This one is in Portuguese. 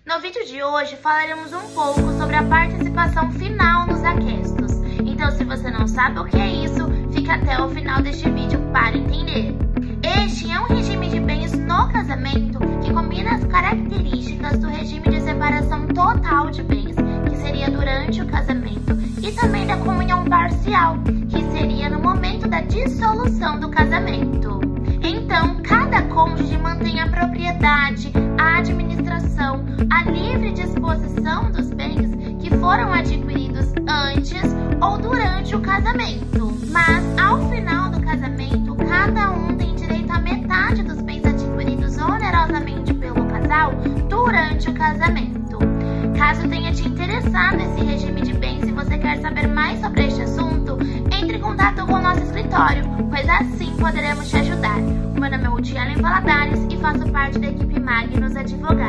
No vídeo de hoje falaremos um pouco sobre a participação final nos aquestos. Então, se você não sabe o que é isso, fica até o final deste vídeo para entender. Este é um regime de bens no casamento que combina as características do regime de separação total de bens, que seria durante o casamento, e também da comunhão parcial, que seria no momento da dissolução do casamento. Então, cada cônjuge mantém a propriedade, a administração, a livre disposição dos bens que foram adquiridos antes ou durante o casamento. Mas, ao final do casamento, cada um tem direito à metade dos bens adquiridos onerosamente pelo casal durante o casamento. Caso tenha te interessado esse regime de bens e você quer saber mais sobre este assunto, entre em contato com o nosso escritório, pois assim poderemos te ajudar. O meu nome é Ruth Ellen Valadares e faço parte da equipe Magnus Advogados.